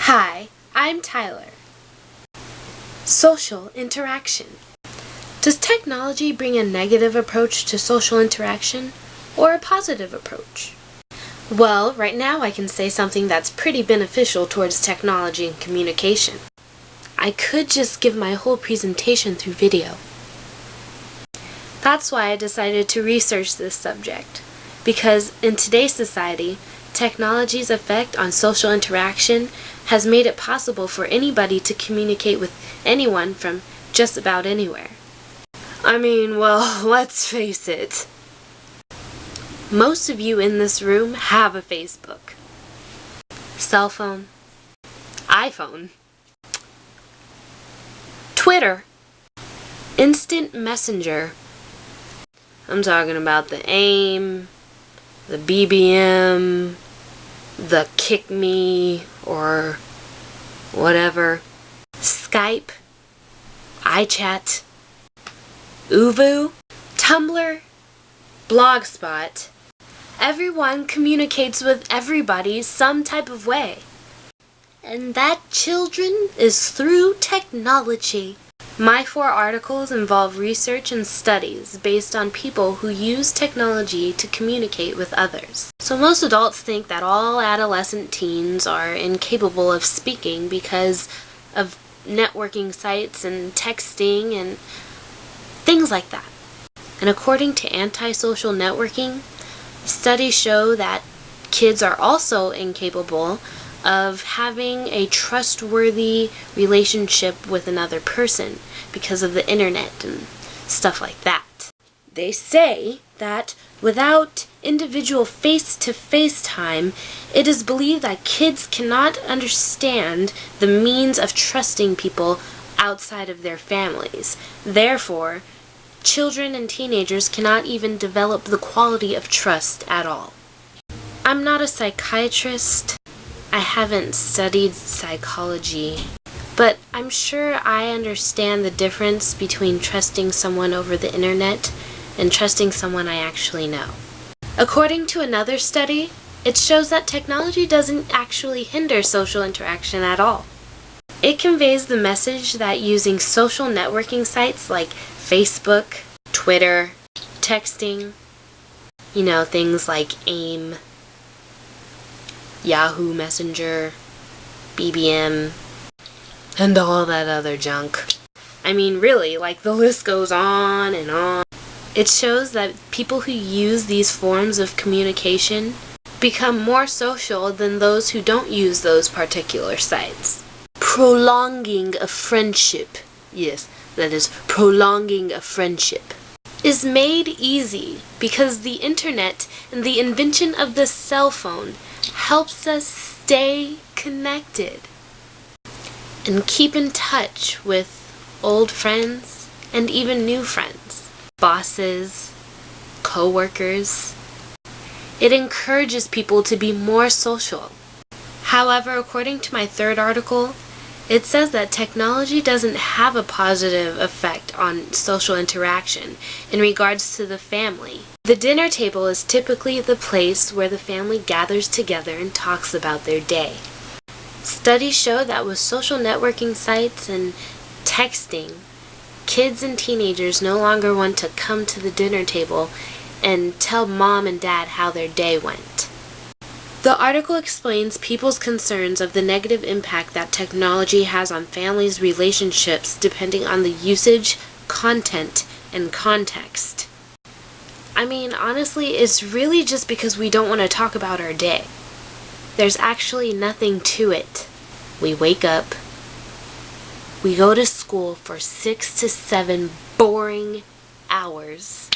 Hi, I'm Tyler. Social interaction. Does technology bring a negative approach to social interaction or a positive approach? Well, right now I can say something that's pretty beneficial towards technology and communication. I could just give my whole presentation through video. That's why I decided to research this subject, because in today's society, technology's effect on social interaction has made it possible for anybody to communicate with anyone from just about anywhere. I mean, well, let's face it. Most of you in this room have a Facebook, cell phone, iPhone, Twitter, Instant Messenger. I'm talking about the AIM, the BBM, the Kick Me, or whatever, Skype, iChat, ooVoo, Tumblr, Blogspot. Everyone communicates with everybody some type of way. And that, children, is through technology. My 4 articles involve research and studies based on people who use technology to communicate with others. So most adults think that all adolescent teens are incapable of speaking because of networking sites and texting and things like that. And according to Anti-Social Networking, studies show that kids are also incapable of having a trustworthy relationship with another person because of the internet and stuff like that. They say that without individual face-to-face time, it is believed that kids cannot understand the means of trusting people outside of their families. Therefore, children and teenagers cannot even develop the quality of trust at all. I'm not a psychiatrist. I haven't studied psychology, but I'm sure I understand the difference between trusting someone over the internet and trusting someone I actually know. According to another study, it shows that technology doesn't actually hinder social interaction at all. It conveys the message that using social networking sites like Facebook, Twitter, texting, things like AIM, Yahoo Messenger, BBM, and all that other junk. I mean, really, the list goes on and on. It shows that people who use these forms of communication become more social than those who don't use those particular sites. Prolonging a friendship, yes, that is, prolonging a friendship, is made easy because the internet and the invention of the cell phone helps us stay connected and keep in touch with old friends and even new friends, bosses, co-workers. It encourages people to be more social. However, according to my 3rd article, it says that technology doesn't have a positive effect on social interaction in regards to the family. The dinner table is typically the place where the family gathers together and talks about their day. Studies show that with social networking sites and texting, kids and teenagers no longer want to come to the dinner table and tell mom and dad how their day went. The article explains people's concerns of the negative impact that technology has on families' relationships depending on the usage, content, and context. I mean, honestly, it's really just because we don't want to talk about our day. There's actually nothing to it. We wake up, we go to school for 6 to 7 boring hours.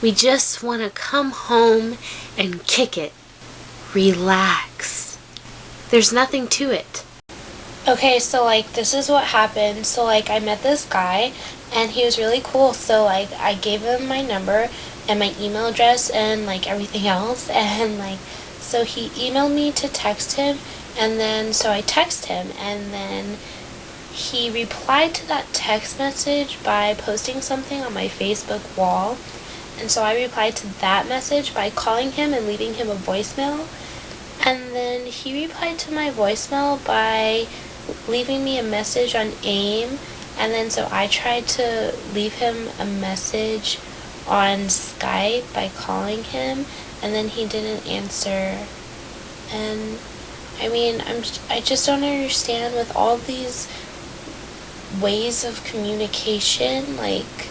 We just want to come home and kick it. Relax. There's nothing to it. Okay, so this is what happened. So I met this guy and he was really cool. So I gave him my number and my email address and everything else, and so he emailed me to text him, and then so I text him, and then he replied to that text message by posting something on my Facebook wall. And so I replied to that message by calling him and leaving him a voicemail. And then he replied to my voicemail by leaving me a message on AIM, and then so I tried to leave him a message on Skype by calling him, and then he didn't answer. And I mean, I just don't understand with all these ways of communication, like,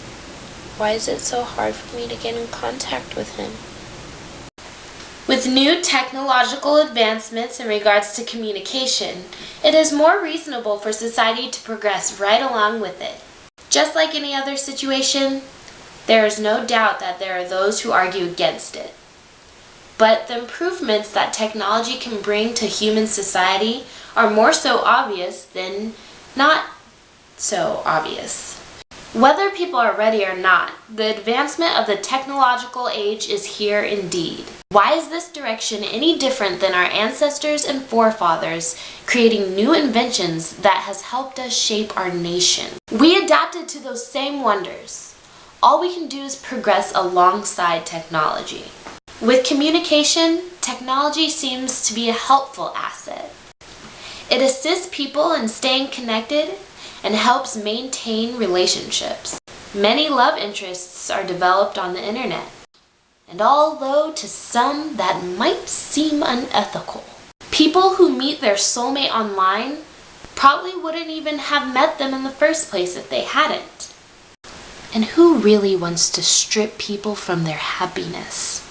why is it so hard for me to get in contact with him? With new technological advancements in regards to communication, it is more reasonable for society to progress right along with it. Just like any other situation, there is no doubt that there are those who argue against it. But the improvements that technology can bring to human society are more so obvious than not so obvious. Whether people are ready or not, the advancement of the technological age is here indeed. Why is this direction any different than our ancestors and forefathers creating new inventions that has helped us shape our nation? We adapted to those same wonders. All we can do is progress alongside technology. With communication, technology seems to be a helpful asset. It assists people in staying connected and helps maintain relationships. Many love interests are developed on the internet, and although to some that might seem unethical, people who meet their soulmate online probably wouldn't even have met them in the first place if they hadn't. And who really wants to strip people from their happiness?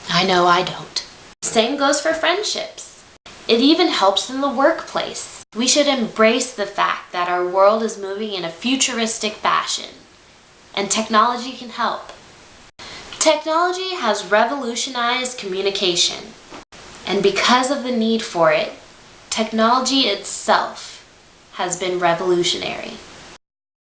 I know I don't. Same goes for friendships. It even helps in the workplace. We should embrace the fact that our world is moving in a futuristic fashion, and technology can help. Technology has revolutionized communication, and because of the need for it, technology itself has been revolutionary.